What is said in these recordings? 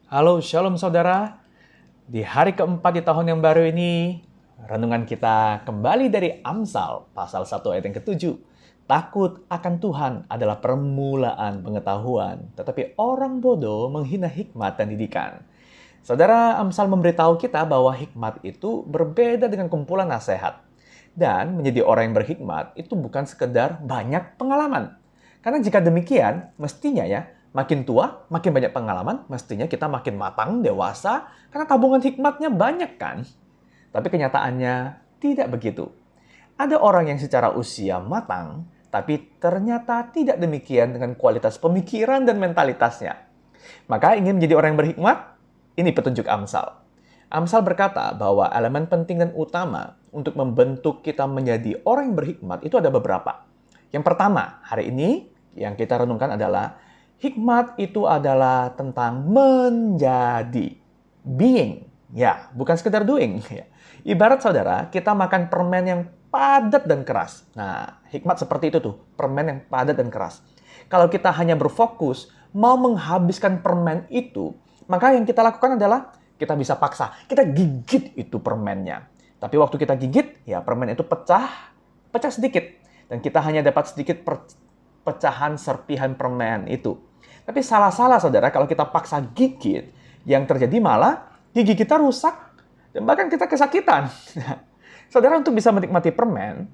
Halo, shalom saudara. Di hari keempat di tahun yang baru ini, renungan kita kembali dari Amsal, pasal 1 ayat yang ke-7. Takut akan Tuhan adalah permulaan pengetahuan, tetapi orang bodoh menghina hikmat dan didikan. Saudara, Amsal memberitahu kita bahwa hikmat itu berbeda dengan kumpulan nasihat. Dan menjadi orang yang berhikmat itu bukan sekedar banyak pengalaman. Karena jika demikian, mestinya ya, makin tua, makin banyak pengalaman, mestinya kita makin matang, dewasa, karena tabungan hikmatnya banyak kan? Tapi kenyataannya tidak begitu. Ada orang yang secara usia matang, tapi ternyata tidak demikian dengan kualitas pemikiran dan mentalitasnya. Maka ingin menjadi orang yang berhikmat? Ini petunjuk Amsal. Amsal berkata bahwa elemen penting dan utama untuk membentuk kita menjadi orang yang berhikmat itu ada beberapa. Yang pertama, hari ini yang kita renungkan adalah hikmat itu adalah tentang menjadi. Being. Ya, bukan sekedar doing. Ibarat saudara, kita makan permen yang padat dan keras. Nah, hikmat seperti itu tuh, permen yang padat dan keras. Kalau kita hanya berfokus mau menghabiskan permen itu, maka yang kita lakukan adalah kita bisa paksa, kita gigit itu permennya. Tapi waktu kita gigit, ya permen itu pecah sedikit. Dan kita hanya dapat sedikit pecahan serpihan permen itu. Tapi salah-salah saudara, kalau kita paksa gigit, yang terjadi malah gigi kita rusak dan bahkan kita kesakitan. Saudara, untuk bisa menikmati permen,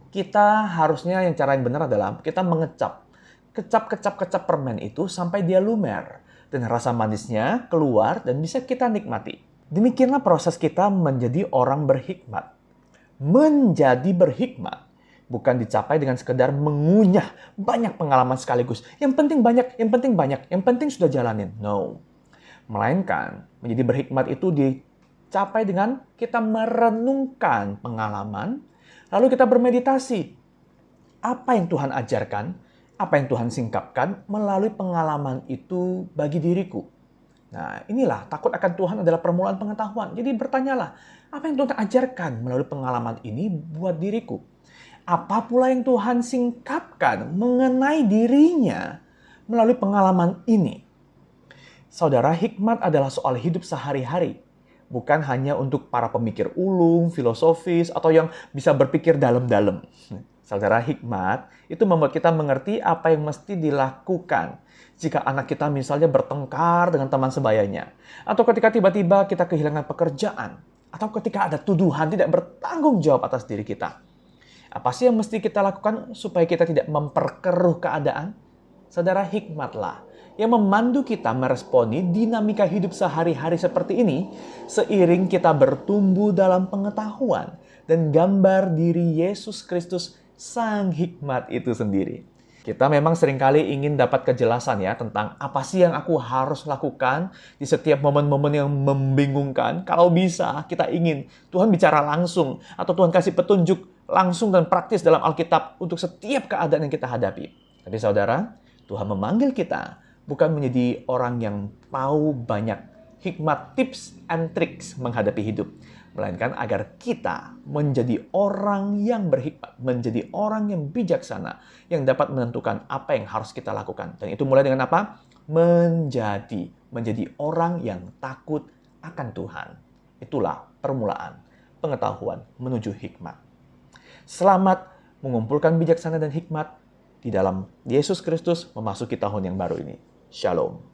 kita harusnya yang cara yang benar adalah kita mengecap. Kecap permen itu sampai dia lumer. Dan rasa manisnya keluar dan bisa kita nikmati. Demikianlah proses kita menjadi orang berhikmat. Menjadi berhikmat bukan dicapai dengan sekedar mengunyah banyak pengalaman sekaligus. Yang penting banyak, yang penting sudah jalanin. No. Melainkan, menjadi berhikmat itu dicapai dengan kita merenungkan pengalaman, lalu kita bermeditasi. Apa yang Tuhan ajarkan, apa yang Tuhan singkapkan melalui pengalaman itu bagi diriku. Nah, inilah takut akan Tuhan adalah permulaan pengetahuan. Jadi bertanyalah, apa yang Tuhan ajarkan melalui pengalaman ini buat diriku? Apa pula yang Tuhan singkapkan mengenai dirinya melalui pengalaman ini? Saudara, hikmat adalah soal hidup sehari-hari. Bukan hanya untuk para pemikir ulung, filosofis, atau yang bisa berpikir dalam-dalam. Saudara, hikmat itu membuat kita mengerti apa yang mesti dilakukan jika anak kita misalnya bertengkar dengan teman sebayanya. Atau ketika tiba-tiba kita kehilangan pekerjaan. Atau ketika ada tuduhan tidak bertanggung jawab atas diri kita. Apa sih yang mesti kita lakukan supaya kita tidak memperkeruh keadaan? Saudara, hikmatlah yang memandu kita meresponi dinamika hidup sehari-hari seperti ini seiring kita bertumbuh dalam pengetahuan dan gambar diri Yesus Kristus Sang Hikmat itu sendiri. Kita memang seringkali ingin dapat kejelasan ya tentang apa sih yang aku harus lakukan di setiap momen-momen yang membingungkan. Kalau bisa, kita ingin Tuhan bicara langsung atau Tuhan kasih petunjuk langsung dan praktis dalam Alkitab untuk setiap keadaan yang kita hadapi. Tapi saudara, Tuhan memanggil kita bukan menjadi orang yang tahu banyak hikmat, tips, and tricks menghadapi hidup. Melainkan agar kita menjadi orang yang berhikmat, menjadi orang yang bijaksana, yang dapat menentukan apa yang harus kita lakukan. Dan itu mulai dengan apa? Menjadi orang yang takut akan Tuhan. Itulah permulaan pengetahuan menuju hikmat. Selamat mengumpulkan bijaksana dan hikmat di dalam Yesus Kristus memasuki tahun yang baru ini. Shalom.